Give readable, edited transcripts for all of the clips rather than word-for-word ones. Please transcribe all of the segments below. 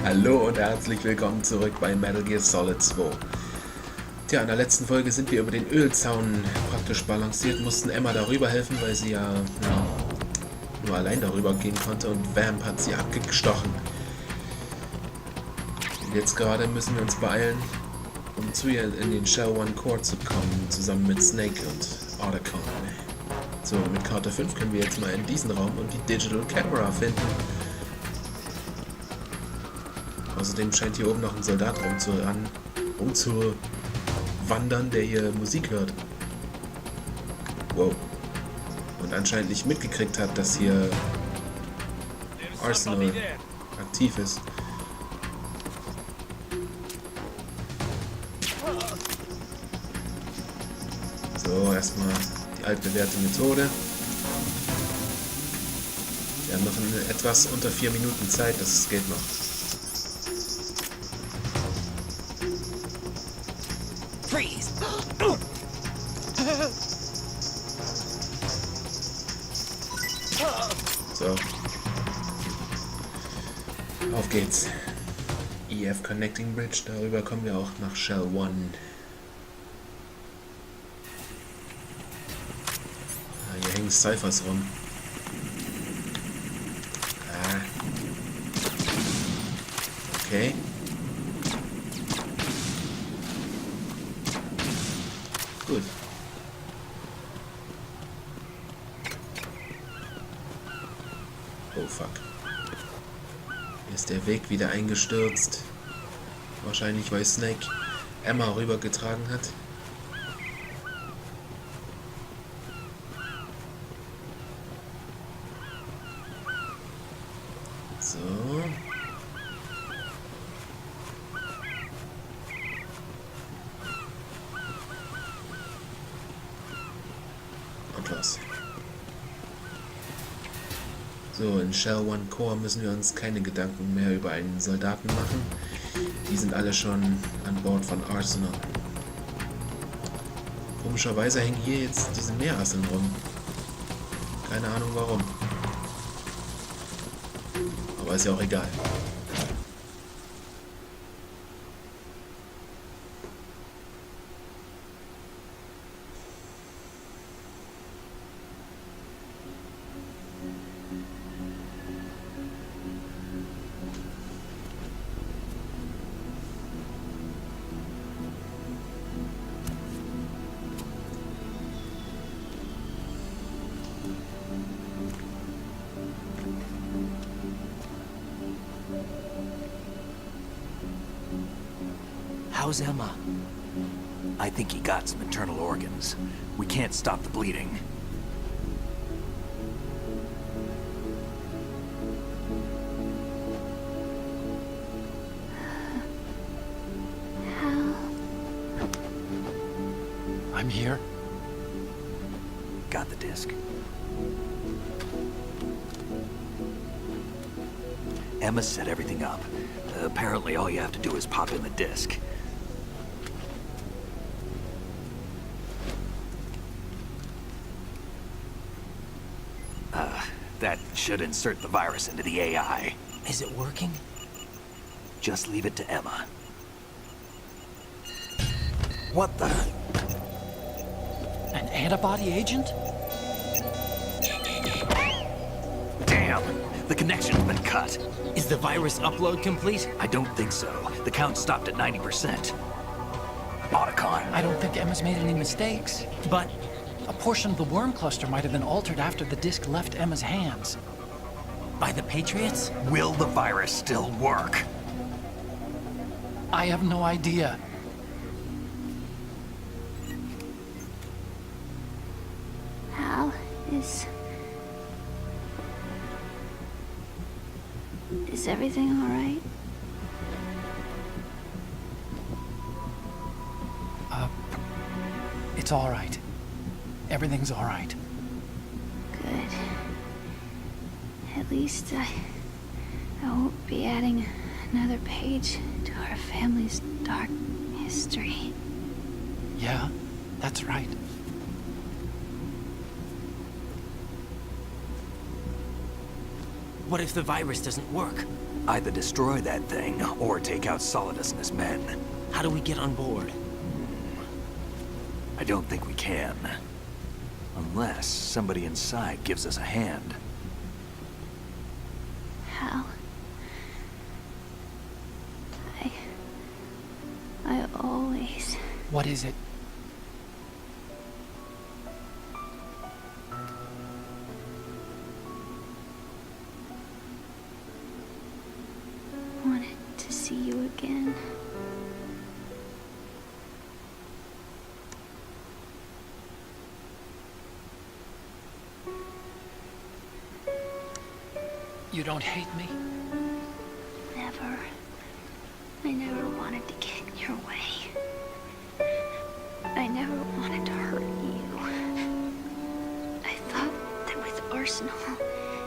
Hallo und herzlich willkommen zurück bei Metal Gear Solid 2. Tja, in der letzten Folge sind wir über den Ölzaun praktisch balanciert, mussten Emma darüber helfen, weil sie ja nur allein darüber gehen konnte und Vamp hat sie abgestochen. Und jetzt gerade müssen wir uns beeilen, um zu ihr in den Shell One Core zu kommen, zusammen mit Snake und Otacon. So, mit Karte 5 können wir jetzt mal in diesen Raum und die Digital Camera finden. Außerdem scheint hier oben noch ein Soldat rumzuwandern, der hier Musik hört. Wow. Und anscheinend nicht mitgekriegt hat, dass hier Arsenal aktiv ist. So, erstmal die altbewährte Methode. Wir haben noch etwas unter 4 Minuten Zeit, das geht noch. So. Auf geht's. EF Connecting Bridge, darüber kommen wir auch nach Shell One. Hier hängen Cyphers rum. Okay. Gut. Oh fuck. Hier ist der Weg wieder eingestürzt. Wahrscheinlich weil Snake Emma rübergetragen hat. So. Und los. So, in Shell One Core müssen wir uns keine Gedanken mehr über einen Soldaten machen. Die sind alle schon an Bord von Arsenal. Komischerweise hängen hier jetzt diese Meerasseln rum. Keine Ahnung warum. Aber ist ja auch egal. How's Emma? I think he got some internal organs. We can't stop the bleeding. I'm here. Got the disc. Emma set everything up. Apparently all you have to do is pop in the disc. That should insert the virus into the AI. Is it working? Just leave it to Emma. What the? An antibody agent? Damn! The connection's been cut. Is the virus upload complete? I don't think so. The count stopped at 90%. Otacon. I don't think Emma's made any mistakes. But a portion of the worm cluster might have been altered after the disc left Emma's hands. By the Patriots? Will the virus still work? I have no idea. Hal, is everything all right? It's all right. Everything's all right. Good. At least I won't be adding another page to our family's dark history. Yeah, that's right. What if the virus doesn't work? Either destroy that thing, or take out Solidus and his men. How do we get on board? I don't think we can. Unless somebody inside gives us a hand. How? I always... What is it? wanted to see you again. You don't hate me? Never. I never wanted to get in your way. I never wanted to hurt you. I thought that with Arsenal,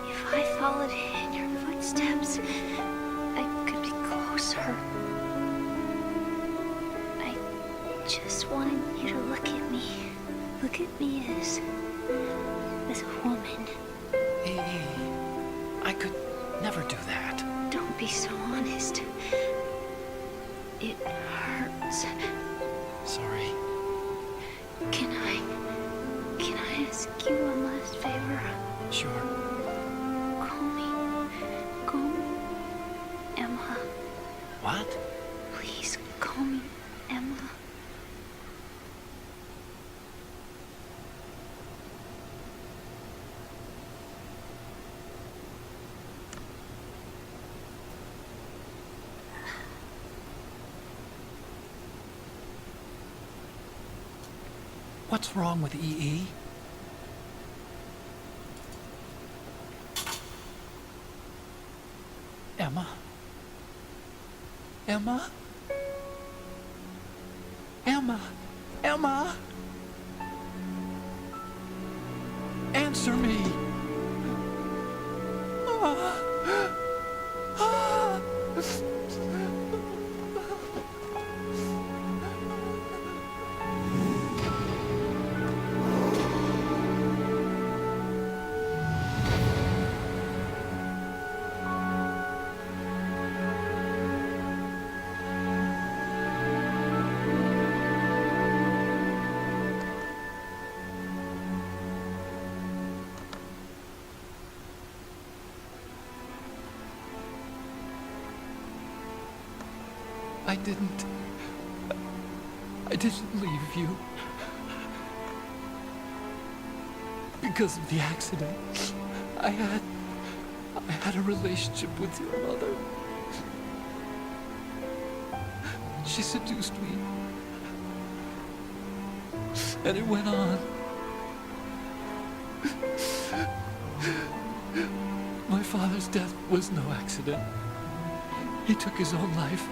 if I followed in your footsteps, I could be closer. I just wanted you to look at me. Look at me as a woman. I could never do that. Don't be so honest. It hurts. Sorry. Can I ask you one last favor? Sure. Call me Emma. What? Please call me Emma. What's wrong with EE? Emma? Emma? Emma? Emma? Answer me! Ah. Ah. I didn't leave you. Because of the accident, I had a relationship with your mother. She seduced me. And it went on. My father's death was no accident. He took his own life.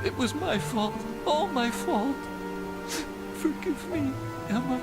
It was my fault, all my fault. Forgive me, Emma.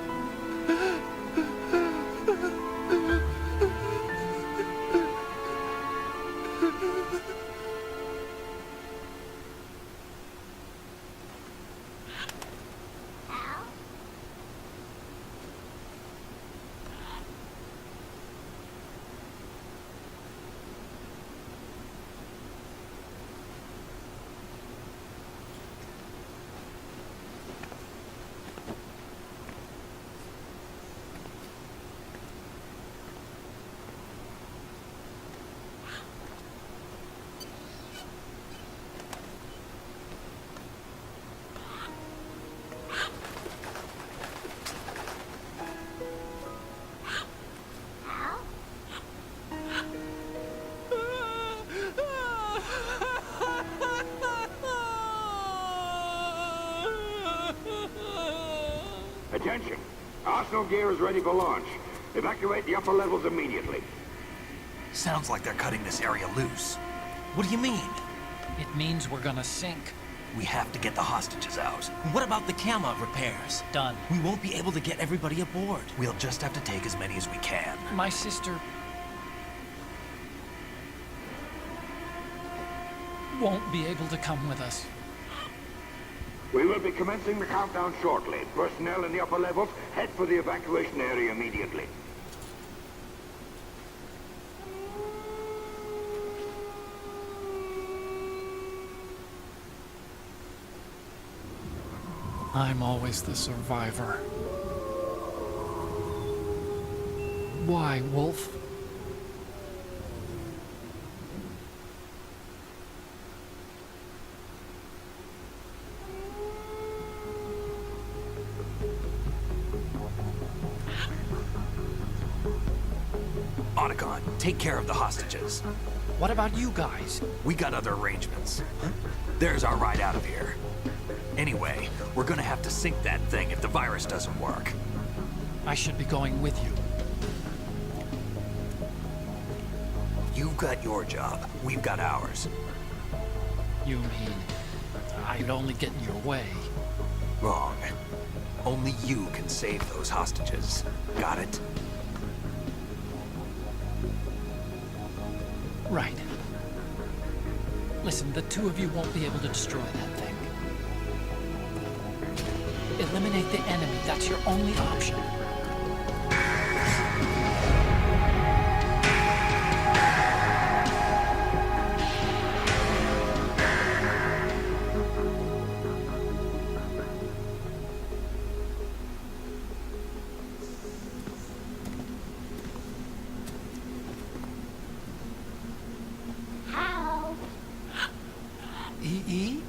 Attention! Arsenal gear is ready for launch. Evacuate the upper levels immediately. Sounds like they're cutting this area loose. What do you mean? It means we're gonna sink. We have to get the hostages out. What about the camera repairs? Done. We won't be able to get everybody aboard. We'll just have to take as many as we can. My sister... won't be able to come with us. We will be commencing the countdown shortly. Personnel in the upper levels, head for the evacuation area immediately. I'm always the survivor. Why, Wolf? Otacon, take care of the hostages. What about you guys? We got other arrangements. There's our ride out of here. Anyway, we're gonna have to sink that thing if the virus doesn't work. I should be going with you. You've got your job, we've got ours. You mean I'd only get in your way? Wrong. Only you can save those hostages. Got it? Right. Listen, the two of you won't be able to destroy that thing. Eliminate the enemy. That's your only option. E?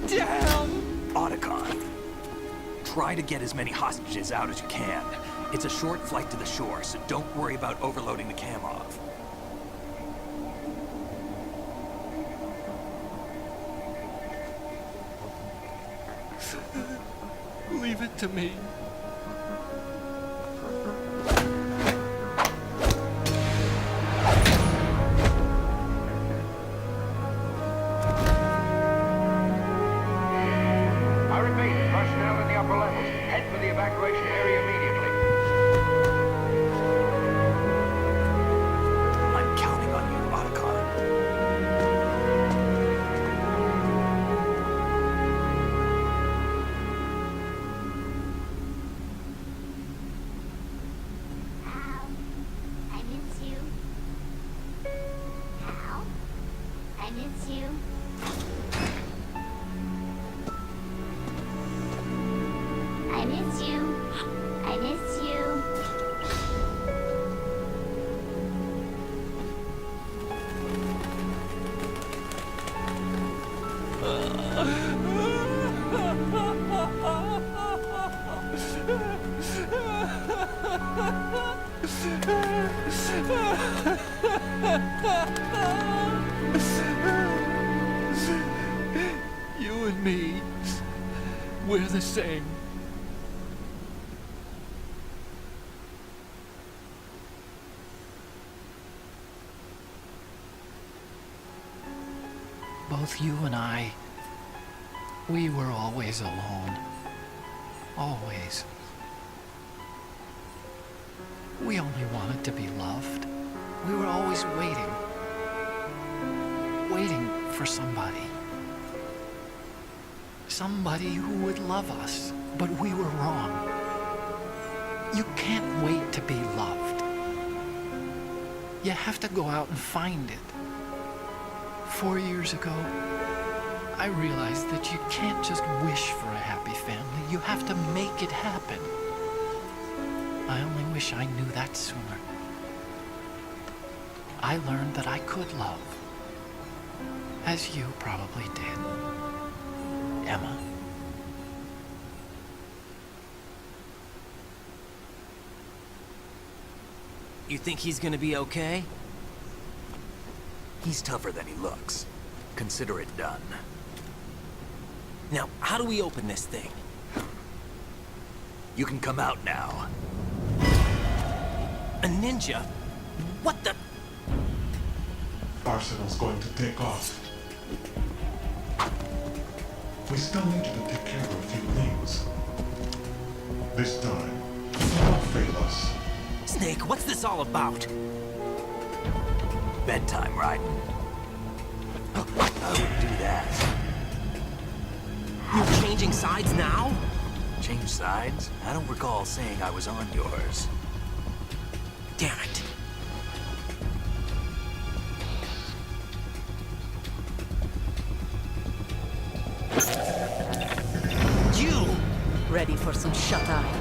Damn! Otacon. Try to get as many hostages out as you can. It's a short flight to the shore, so don't worry about overloading the cam off. Leave it to me. I repeat, personnel in the upper levels, head for the evacuation area immediately. I'm counting on you, Otacon. Hal, I miss you. Hal, I miss you. I miss you. I miss you. You and me, we're the same. Both you and I, we were always alone. Always. We only wanted to be loved. We were always waiting. Waiting for somebody. Somebody who would love us, but we were wrong. You can't wait to be loved. You have to go out and find it. 4 years ago, I realized that you can't just wish for a happy family. You have to make it happen. I only wish I knew that sooner. I learned that I could love, as you probably did, Emma. You think he's gonna be okay? He's tougher than he looks. Consider it done. Now, how do we open this thing? You can come out now. A ninja? What the? Arsenal's going to take off. We still need you to take care of a few things. This time, don't fail us. Snake, what's this all about? Bedtime, Raiden. I wouldn't do that. You're changing sides now? Change sides? I don't recall saying I was on yours. Damn it. You! Ready for some shut-eye?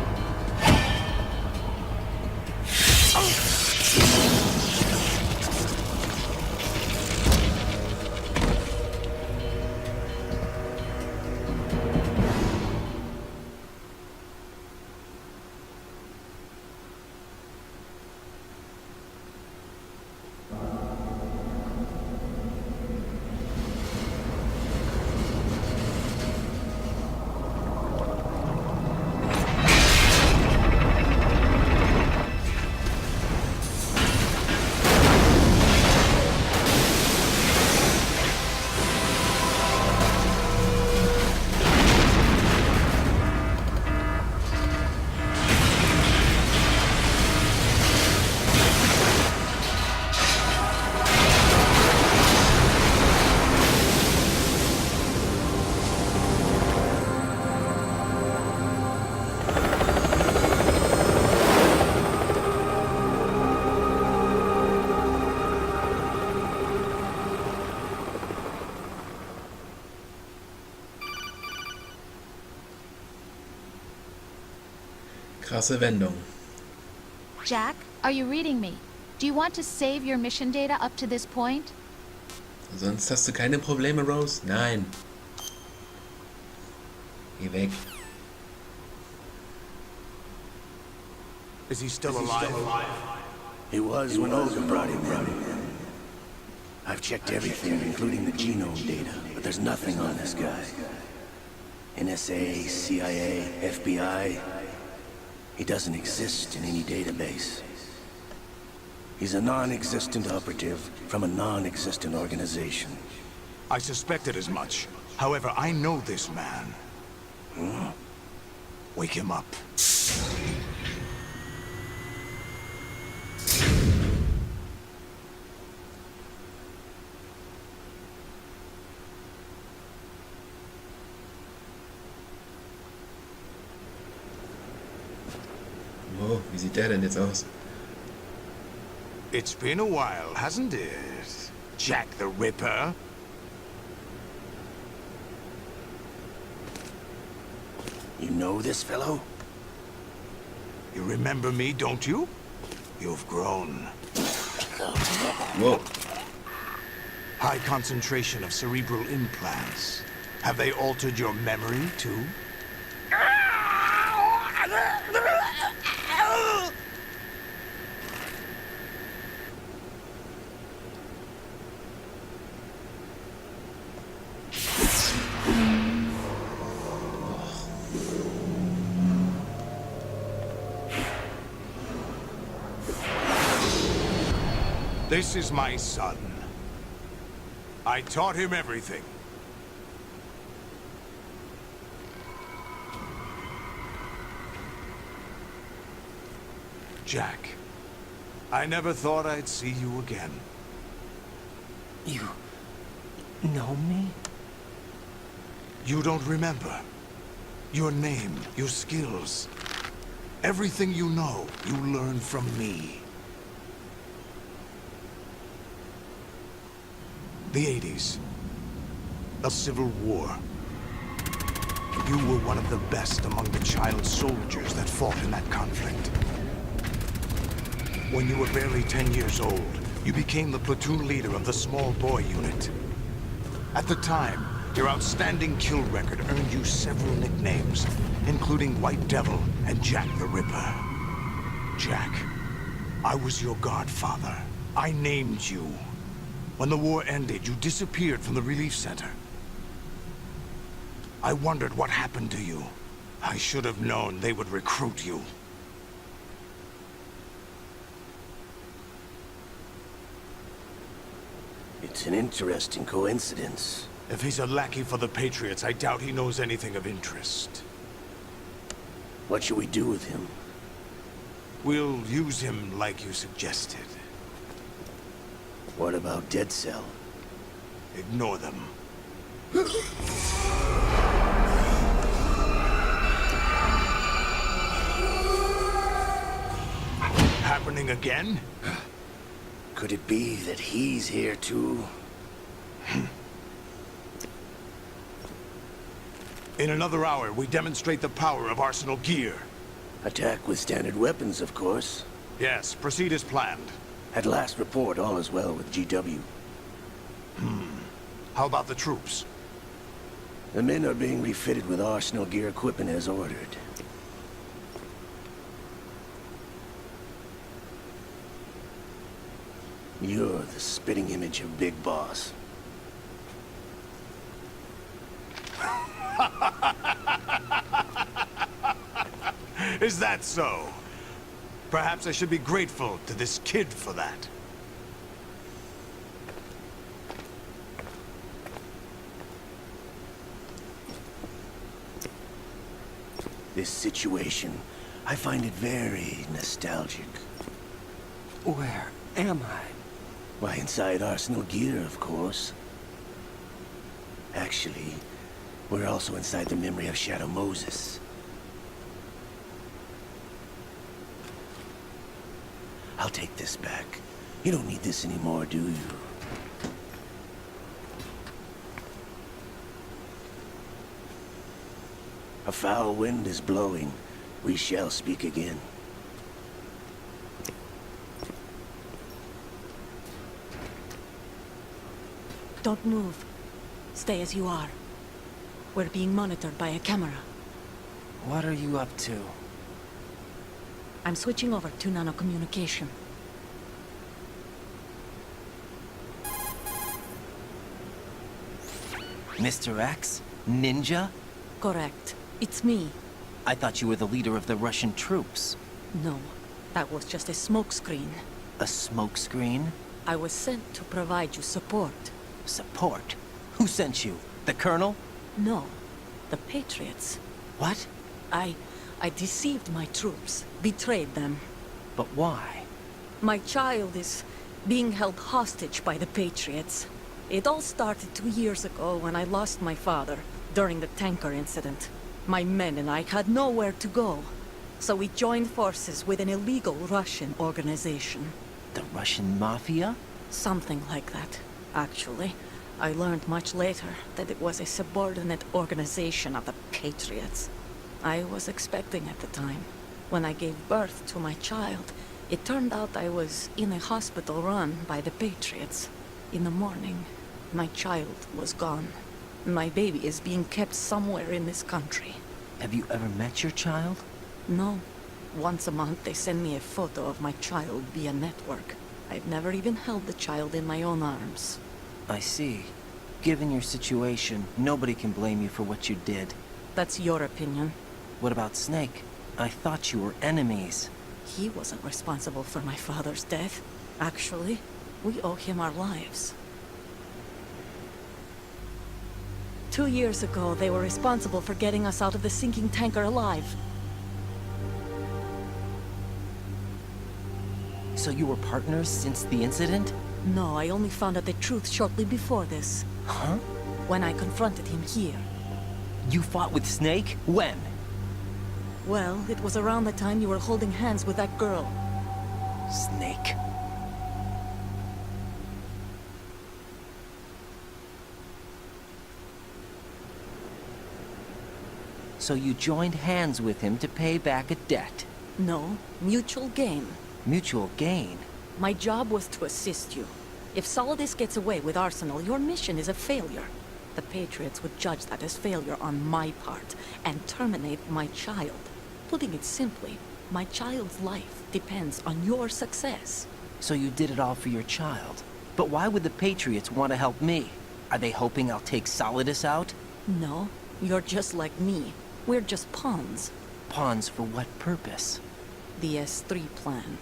Krasse Wendung. Jack, are you reading me? Do you want to save your mission data up to this point? Sonst hast du keine Probleme, Rose? Nein. Geh weg. Is he still alive? He was when Olga brought him in. I've checked everything, including the genome data, but there's nothing on this guy. NSA, CIA, FBI. He doesn't exist in any database. He's a non-existent operative from a non-existent organization. I suspected as much. However, I know this man. Wake him up. Oh, wie sieht der denn jetzt aus? It's been a while, hasn't it? Jack the Ripper? You know this fellow? You remember me, don't you? You've grown. Whoa. High concentration of cerebral implants. Have they altered your memory, too? This is my son. I taught him everything. Jack, I never thought I'd see you again. You know me? You don't remember. Your name, your skills. Everything you know, you learned from me. The 80s. A civil war. You were one of the best among the child soldiers that fought in that conflict. When you were barely 10 years old, you became the platoon leader of the small boy unit. At the time, your outstanding kill record earned you several nicknames, including White Devil and Jack the Ripper. Jack, I was your godfather. I named you. When the war ended, you disappeared from the relief center. I wondered what happened to you. I should have known they would recruit you. It's an interesting coincidence. If he's a lackey for the Patriots, I doubt he knows anything of interest. What should we do with him? We'll use him like you suggested. What about Dead Cell? Ignore them. Happening again? Could it be that he's here too? In another hour, we demonstrate the power of Arsenal gear. Attack with standard weapons, of course. Yes, proceed as planned. At last report, all is well with GW. How about the troops? The men are being refitted with Arsenal gear equipment as ordered. You're the spitting image of Big Boss. Is that so? Perhaps I should be grateful to this kid for that. This situation, I find it very nostalgic. Where am I? Why, inside Arsenal gear, of course. Actually, we're also inside the memory of Shadow Moses. I'll take this back. You don't need this anymore, do you? A foul wind is blowing. We shall speak again. Don't move. Stay as you are. We're being monitored by a camera. What are you up to? I'm switching over to nanocommunication. Mr. X? Ninja? Correct. It's me. I thought you were the leader of the Russian troops. No, that was just a smokescreen. A smokescreen? I was sent to provide you support. Support? Who sent you? The Colonel? No, the Patriots. What? I deceived my troops, betrayed them. But why? My child is being held hostage by the Patriots. It all started 2 years ago when I lost my father during the tanker incident. My men and I had nowhere to go, so we joined forces with an illegal Russian organization. The Russian Mafia? Something like that, actually. I learned much later that it was a subordinate organization of the Patriots. I was expecting at the time. When I gave birth to my child, it turned out I was in a hospital run by the Patriots. In the morning, my child was gone. My baby is being kept somewhere in this country. Have you ever met your child? No. Once a month they send me a photo of my child via network. I've never even held the child in my own arms. I see. Given your situation, nobody can blame you for what you did. That's your opinion. What about Snake? I thought you were enemies. He wasn't responsible for my father's death. Actually, we owe him our lives. 2 years ago, they were responsible for getting us out of the sinking tanker alive. So you were partners since the incident? No, I only found out the truth shortly before this. Huh? When I confronted him here. You fought with Snake? When? Well, it was around the time you were holding hands with that girl. Snake. So you joined hands with him to pay back a debt? No, mutual gain. Mutual gain? My job was to assist you. If Solidus gets away with Arsenal, your mission is a failure. The Patriots would judge that as failure on my part, and terminate my child. Putting it simply, my child's life depends on your success. So you did it all for your child. But why would the Patriots want to help me? Are they hoping I'll take Solidus out? No, you're just like me. We're just pawns. Pawns for what purpose? The S3 plan.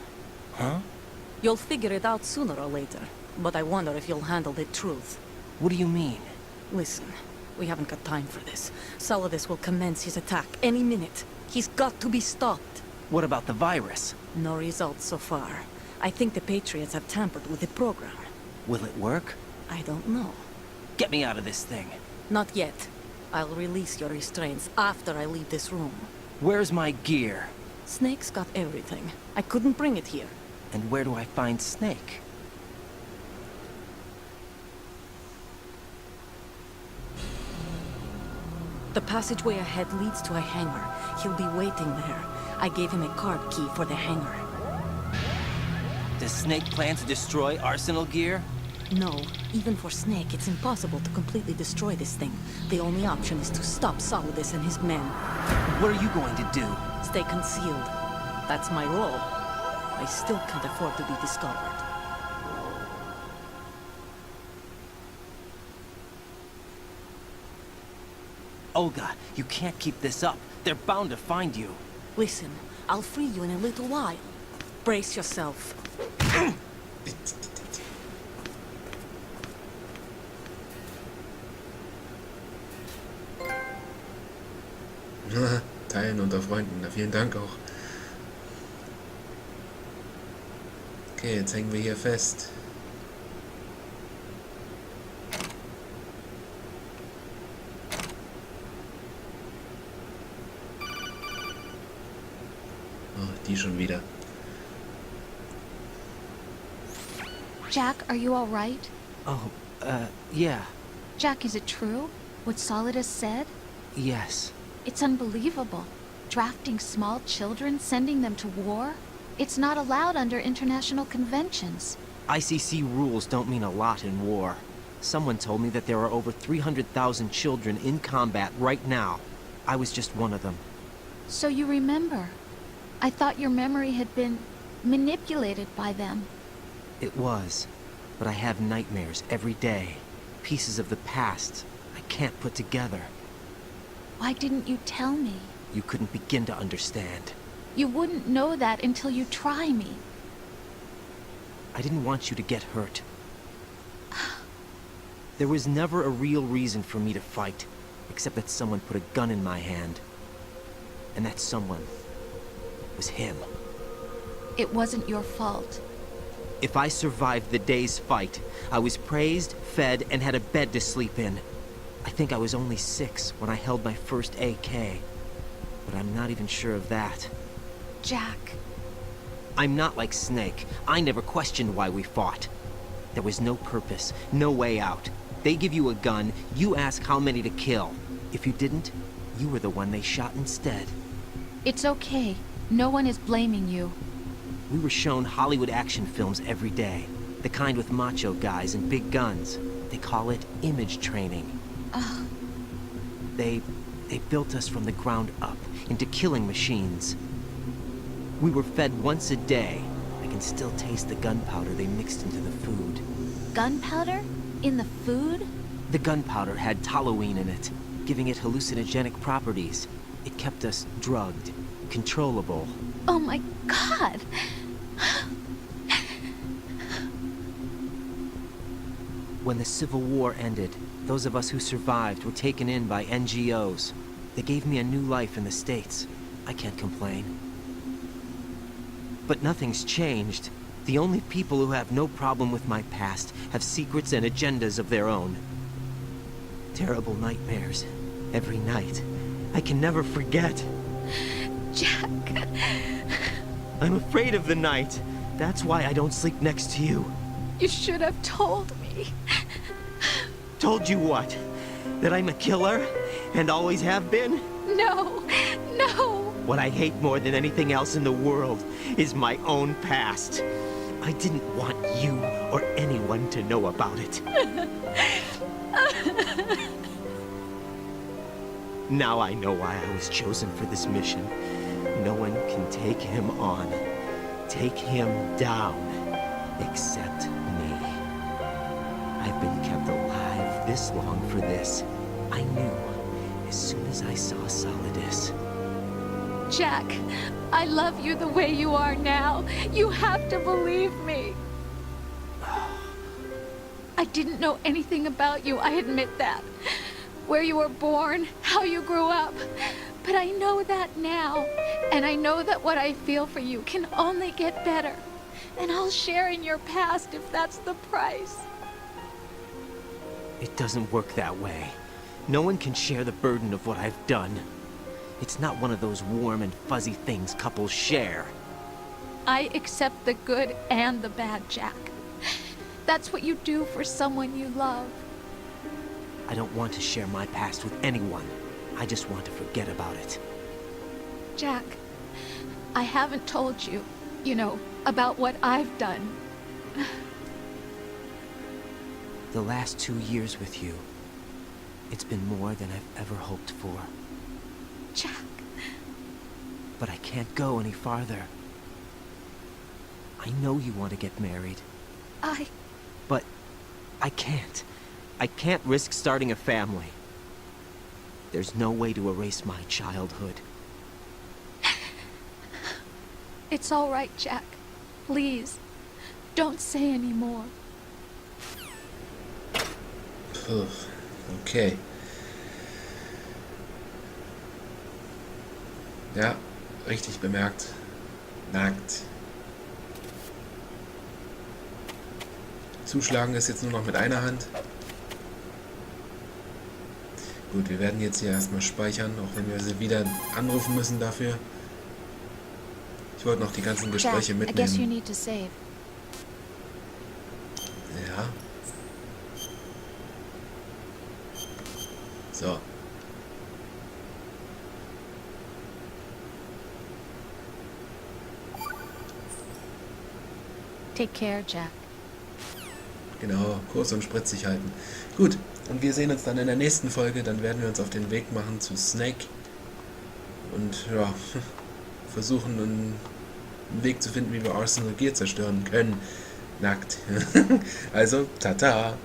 Huh? You'll figure it out sooner or later, but I wonder if you'll handle the truth. What do you mean? Listen, we haven't got time for this. Solidus will commence his attack any minute. He's got to be stopped. What about the virus? No results so far. I think the Patriots have tampered with the program. Will it work? I don't know. Get me out of this thing. Not yet. I'll release your restraints after I leave this room. Where's my gear? Snake's got everything. I couldn't bring it here. And where do I find Snake? The passageway ahead leads to a hangar. He'll be waiting there. I gave him a card key for the hangar. Does Snake plan to destroy Arsenal gear? No, even for Snake, it's impossible to completely destroy this thing. The only option is to stop Solidus and his men. What are you going to do? Stay concealed. That's my role. I still can't afford to be discovered. Olga, you can't keep this up. They're bound to find you. Listen, I'll free you in a little while. Brace yourself. Teilen unter Freunden. Na, vielen Dank auch. Okay, jetzt hängen wir hier fest. Oh, die schon wieder. Jack, are you all right? Oh, yeah. Jack, is it true? What Solidus said? Yes. It's unbelievable. Drafting small children, sending them to war? It's not allowed under international conventions. ICC rules don't mean a lot in war. Someone told me that there are over 300,000 children in combat right now. I was just one of them. So you remember. I thought your memory had been manipulated by them. It was, but I have nightmares every day. Pieces of the past I can't put together. Why didn't you tell me? You couldn't begin to understand. You wouldn't know that until you try me. I didn't want you to get hurt. There was never a real reason for me to fight, except that someone put a gun in my hand. And that someone was him. It wasn't your fault. If I survived the day's fight, I was praised, fed, and had a bed to sleep in. I think I was only 6 when I held my first AK. But I'm not even sure of that. Jack. I'm not like Snake. I never questioned why we fought. There was no purpose, no way out. They give you a gun, you ask how many to kill. If you didn't, you were the one they shot instead. It's okay. No one is blaming you. We were shown Hollywood action films every day. The kind with macho guys and big guns. They call it image training. Ugh. They built us from the ground up into killing machines. We were fed once a day. I can still taste the gunpowder they mixed into the food. Gunpowder? In the food? The gunpowder had toluene in it, giving it hallucinogenic properties. It kept us drugged, controllable. Oh my God! When the Civil War ended, those of us who survived were taken in by NGOs. They gave me a new life in the States. I can't complain. But nothing's changed. The only people who have no problem with my past have secrets and agendas of their own. Terrible nightmares. Every night. I can never forget. Jack. I'm afraid of the night. That's why I don't sleep next to you. You should have told me. Told you what? That I'm a killer? And always have been? No. No. What I hate more than anything else in the world is my own past. I didn't want you or anyone to know about it. Now I know why I was chosen for this mission. No one can take him on, take him down, except me. I've been kept alive this long for this. I knew as soon as I saw Solidus. Jack, I love you the way you are now. You have to believe me. I didn't know anything about you, I admit that. Where you were born, how you grew up. But I know that now. And I know that what I feel for you can only get better. And I'll share in your past if that's the price. It doesn't work that way. No one can share the burden of what I've done. It's not one of those warm and fuzzy things couples share. I accept the good and the bad, Jack. That's what you do for someone you love. I don't want to share my past with anyone. I just want to forget about it. Jack, I haven't told you, about what I've done. The last 2 years with you, it's been more than I've ever hoped for. Jack. But I can't go any farther. I know you want to get married. But I can't. I can't risk starting a family. There's no way to erase my childhood. It's all right, Jack. Please, don't say any more. Okay. Ja, richtig bemerkt. Nackt. Zuschlagen ist jetzt nur noch mit einer Hand. Gut, wir werden jetzt hier erstmal speichern, auch wenn wir sie wieder anrufen müssen dafür. Ich wollte noch die ganzen Gespräche mitnehmen. Ja. So. Take care, Jack. Genau, kurz und spritzig halten. Gut, und wir sehen uns dann in der nächsten Folge. Dann werden wir uns auf den Weg machen zu Snake. Und ja, versuchen einen Weg zu finden, wie wir Arsenal Gear zerstören können. Nackt. Also, tata.